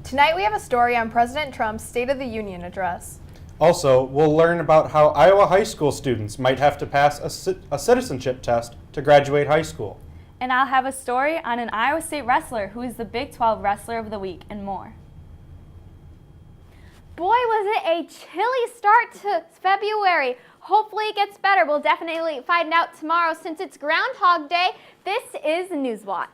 Tonight we have a story on President Trump's State of the Union address. Also, we'll learn about how Iowa high school students might have to pass a citizenship test to graduate high school. And I'll have a story on an Iowa State wrestler who is the Big 12 Wrestler of the Week and more. Boy, was it a chilly start to February. Hopefully it gets better. We'll definitely find out tomorrow since it's Groundhog Day. This is Newswatch.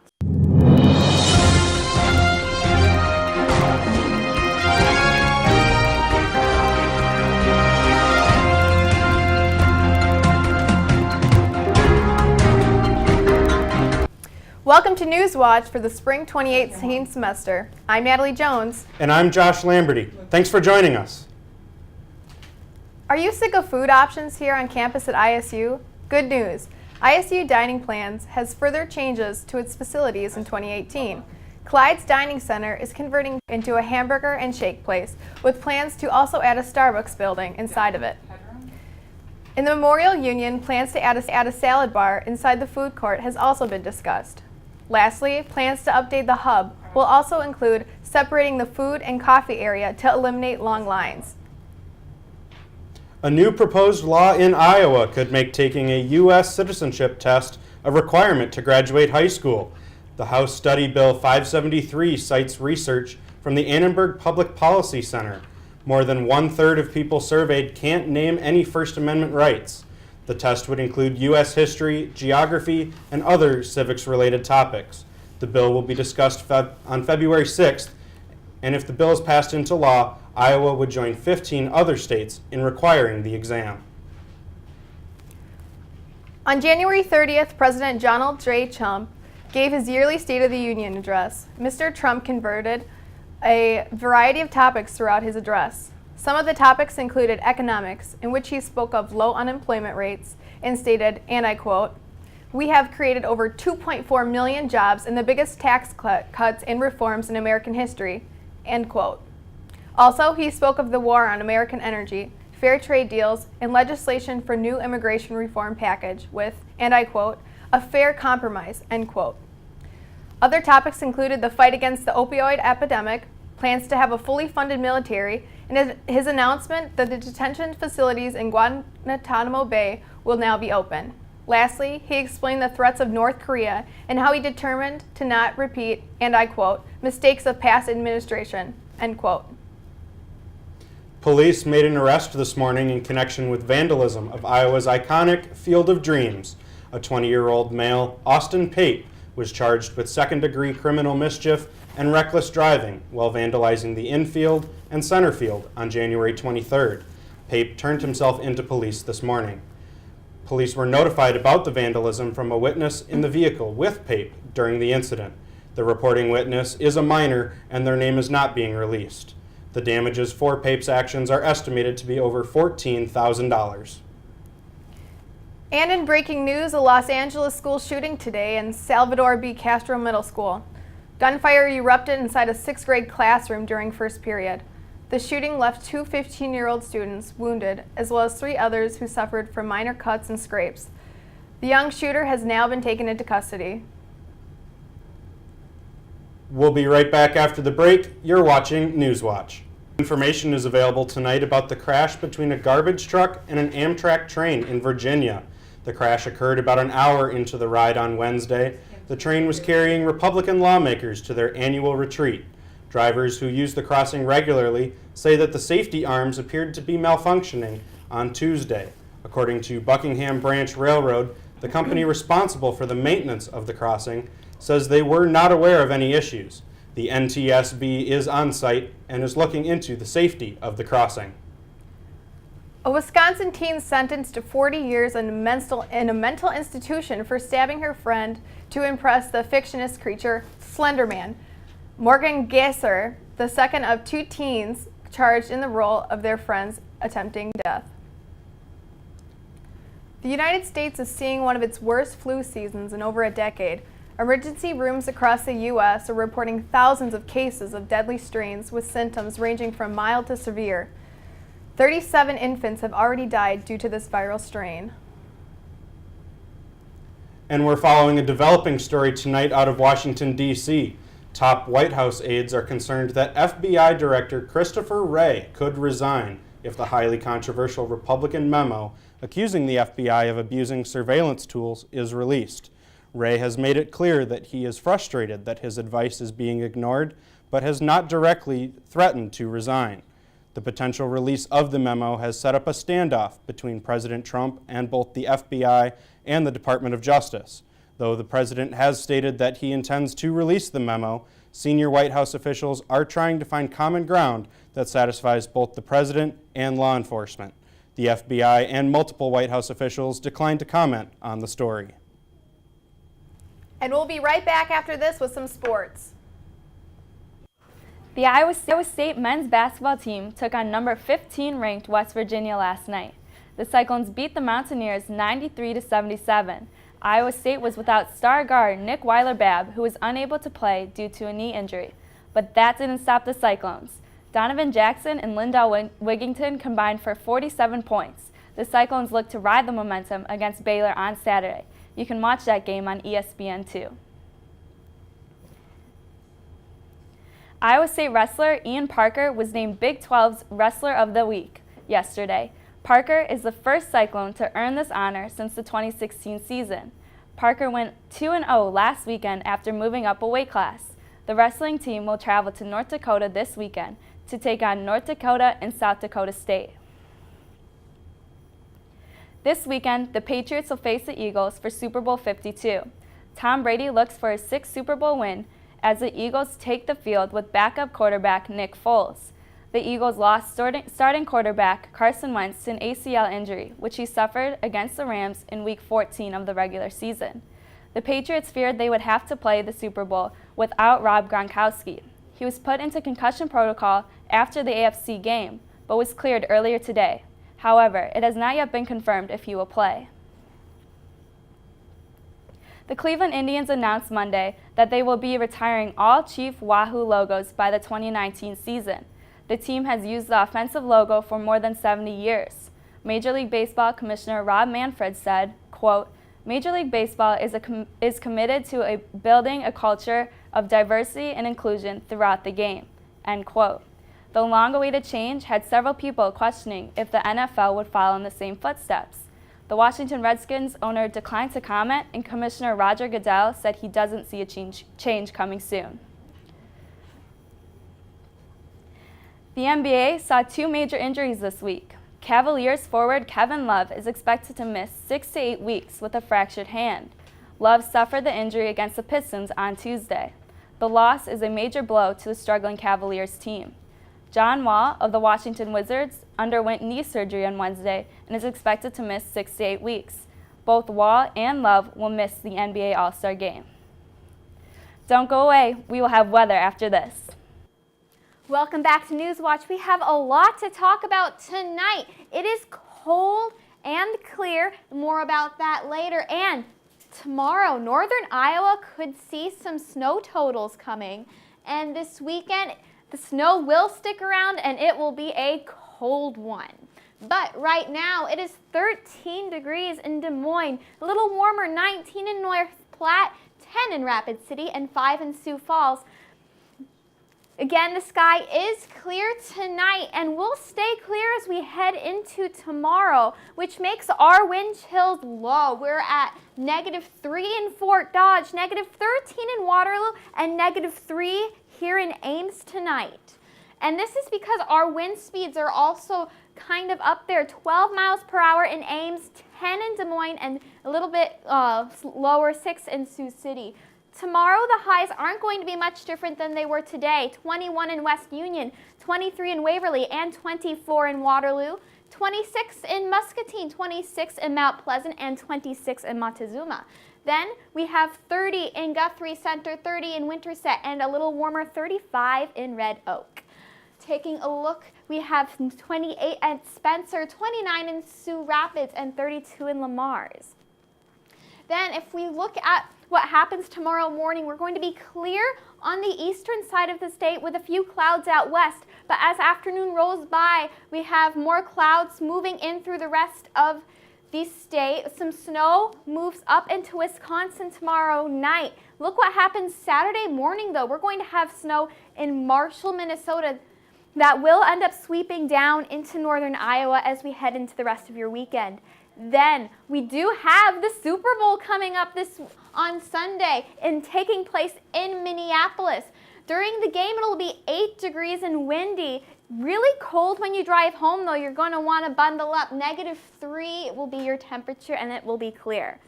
Welcome to Newswatch for the spring 2018 semester. I'm Natalie Jones. And I'm Josh Lambert. Thanks for joining us. Are you sick of food options here on campus at ISU? Good news. ISU Dining Plans has further changes to its facilities in 2018. Clyde's Dining Center is converting into a hamburger and shake place, with plans to also add a Starbucks building inside of it. In the Memorial Union, plans to add a salad bar inside the food court has also been discussed. Lastly, plans to update the hub will also include separating the food and coffee area to eliminate long lines. A new proposed law in Iowa could make taking a U.S. citizenship test a requirement to graduate high school. The House Study Bill 573 cites research from the Annenberg Public Policy Center. More than 1/3 of people surveyed can't name any First Amendment rights. The test would include U.S. history, geography, and other civics-related topics. The bill will be discussed on February 6th, and if the bill is passed into law, Iowa would join 15 other states in requiring the exam. On January 30th, President Donald J. Trump gave his yearly State of the Union address. Mr. Trump covered a variety of topics throughout his address. Some of the topics included economics, in which he spoke of low unemployment rates and stated, and I quote, "We have created over 2.4 million jobs and the biggest tax cuts and reforms in American history," end quote. Also, he spoke of the war on American energy, fair trade deals, and legislation for new immigration reform package with, and I quote, "a fair compromise," end quote. Other topics included the fight against the opioid epidemic, plans to have a fully funded military, and his announcement that the detention facilities in Guantanamo Bay will now be open. Lastly, he explained the threats of North Korea and how he determined to not repeat, and I quote, "mistakes of past administration," end quote. Police made an arrest this morning in connection with vandalism of Iowa's iconic Field of Dreams. A 20-year-old male, Austin Pape, was charged with second-degree criminal mischief and reckless driving while vandalizing the infield and center field on January 23rd. Pape turned himself into police this morning. Police were notified about the vandalism from a witness in the vehicle with Pape during the incident. The reporting witness is a minor and their name is not being released. The damages for Pape's actions are estimated to be over $14,000. And in breaking news, a Los Angeles school shooting today in Salvador B. Castro Middle School. Gunfire erupted inside a 6th grade classroom during first period. The shooting left 2 15-year-old students wounded, as well as 3 others who suffered from minor cuts and scrapes. The young shooter has now been taken into custody. We'll be right back after the break. You're watching Newswatch. Information is available tonight about the crash between a garbage truck and an Amtrak train in Virginia. The crash occurred about an hour into the ride on Wednesday. The train was carrying Republican lawmakers to their annual retreat. Drivers who use the crossing regularly say that the safety arms appeared to be malfunctioning on Tuesday. According to Buckingham Branch Railroad, the company responsible for the maintenance of the crossing says they were not aware of any issues. The NTSB is on site and is looking into the safety of the crossing. A Wisconsin teen sentenced to 40 years in a mental institution for stabbing her friend to impress the fictionist creature Slender Man. Morgan Gasser, the second of 2 teens charged in the role of their friend's attempting death. The United States is seeing one of its worst flu seasons in over a decade. Emergency rooms across the U.S. are reporting thousands of cases of deadly strains with symptoms ranging from mild to severe. 37 infants have already died due to this viral strain. And we're following a developing story tonight out of Washington, D.C. Top White House aides are concerned that FBI Director Christopher Wray could resign if the highly controversial Republican memo accusing the FBI of abusing surveillance tools is released. Wray has made it clear that he is frustrated that his advice is being ignored, but has not directly threatened to resign. The potential release of the memo has set up a standoff between President Trump and both the FBI and the Department of Justice. Though the president has stated that he intends to release the memo, senior White House officials are trying to find common ground that satisfies both the president and law enforcement. The FBI and multiple White House officials declined to comment on the story. And we'll be right back after this with some sports. The Iowa State men's basketball team took on number 15 ranked West Virginia last night. The Cyclones beat the Mountaineers 93-77. Iowa State was without star guard Nick Weiler-Babb, who was unable to play due to a knee injury. But that didn't stop the Cyclones. Donovan Jackson and Lindell Wigington combined for 47 points. The Cyclones look to ride the momentum against Baylor on Saturday. You can watch that game on ESPN2. Iowa State wrestler Ian Parker was named Big 12's Wrestler of the Week yesterday. Parker is the first Cyclone to earn this honor since the 2016 season. Parker went 2-0 last weekend after moving up a weight class. The wrestling team will travel to North Dakota this weekend to take on North Dakota and South Dakota State. This weekend, the Patriots will face the Eagles for Super Bowl 52. Tom Brady looks for his 6th Super Bowl win as the Eagles take the field with backup quarterback Nick Foles. The Eagles lost starting quarterback Carson Wentz to an ACL injury, which he suffered against the Rams in Week 14 of the regular season. The Patriots feared they would have to play the Super Bowl without Rob Gronkowski. He was put into concussion protocol after the AFC game, but was cleared earlier today. However, it has not yet been confirmed if he will play. The Cleveland Indians announced Monday that they will be retiring all Chief Wahoo logos by the 2019 season. The team has used the offensive logo for more than 70 years. Major League Baseball Commissioner Rob Manfred said, quote, "Major League Baseball is committed to building a culture of diversity and inclusion throughout the game," end quote. The long-awaited change had several people questioning if the NFL would follow in the same footsteps. The Washington Redskins owner declined to comment, and Commissioner Roger Goodell said he doesn't see a change coming soon. The NBA saw 2 major injuries this week. Cavaliers forward Kevin Love is expected to miss 6 to 8 weeks with a fractured hand. Love suffered the injury against the Pistons on Tuesday. The loss is a major blow to the struggling Cavaliers team. John Wall of the Washington Wizards underwent knee surgery on Wednesday and is expected to miss 6 to 8 weeks. Both Wall and Love will miss the NBA All-Star Game. Don't go away. We will have weather after this. Welcome back to Newswatch. We have a lot to talk about tonight. It is cold and clear. More about that later. And tomorrow, northern Iowa could see some snow totals coming. And this weekend, the snow will stick around and it will be a cold one. But right now, it is 13 degrees in Des Moines, a little warmer, 19 in North Platte, 10 in Rapid City, and 5 in Sioux Falls. Again, the sky is clear tonight and will stay clear as we head into tomorrow, which makes our wind chills low. We're at -3 in Fort Dodge, -13 in Waterloo, and -3 here in Ames tonight. And this is because our wind speeds are also kind of up there, 12 miles per hour in Ames, 10 in Des Moines, and a little bit lower, 6 in Sioux City. Tomorrow, the highs aren't going to be much different than they were today. 21 in West Union, 23 in Waverly, and 24 in Waterloo, 26 in Muscatine, 26 in Mount Pleasant, and 26 in Montezuma. Then we have 30 in Guthrie Center, 30 in Winterset, and a little warmer, 35 in Red Oak. Taking a look, we have 28 at Spencer, 29 in Sioux Rapids, and 32 in Lamar's. Then if we look at what happens tomorrow morning, we're going to be clear on the eastern side of the state with a few clouds out west. But as afternoon rolls by, we have more clouds moving in through the rest of Some snow moves up into Wisconsin tomorrow night. Look what happens Saturday morning, though. We're going to have snow in Marshall, Minnesota that will end up sweeping down into northern Iowa as we head into the rest of your weekend. Then we do have the Super Bowl coming up on Sunday and taking place in Minneapolis. During the game, it'll be 8 degrees and windy. Really cold when you drive home, though. You're going to want to bundle up. -3 will be your temperature, and it will be clear.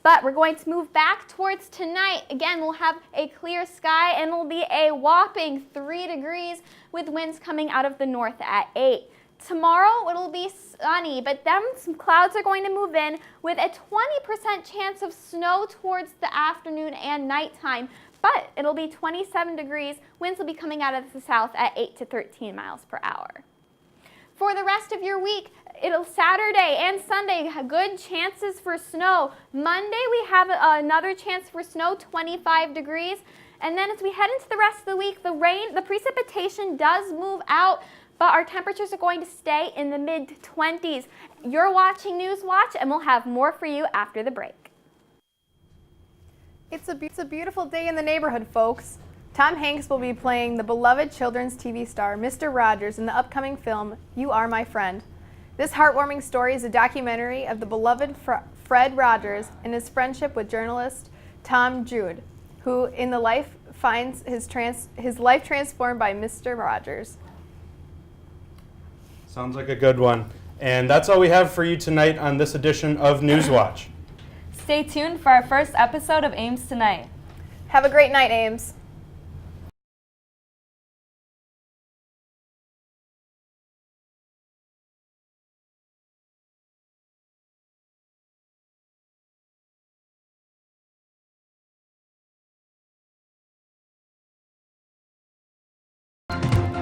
But we're going to move back towards tonight. Again, we'll have a clear sky, and it'll be a whopping 3 degrees with winds coming out of the north at 8. Tomorrow, it'll be sunny, but then some clouds are going to move in with a 20% chance of snow towards the afternoon and nighttime. But it'll be 27 degrees. Winds will be coming out of the south at 8 to 13 miles per hour. For the rest of your week, Saturday and Sunday, good chances for snow. Monday, we have another chance for snow, 25 degrees. And then as we head into the rest of the week, the precipitation does move out, but our temperatures are going to stay in the mid-20s. You're watching Newswatch, and we'll have more for you after the break. It's a beautiful day in the neighborhood, folks. Tom Hanks will be playing the beloved children's TV star, Mr. Rogers, in the upcoming film, You Are My Friend. This heartwarming story is a documentary of the beloved Fred Rogers and his friendship with journalist Tom Jude, who in the life finds his life transformed by Mr. Rogers. Sounds like a good one. And that's all we have for you tonight on this edition of Newswatch. Stay tuned for our first episode of Ames Tonight. Have a great night, Ames.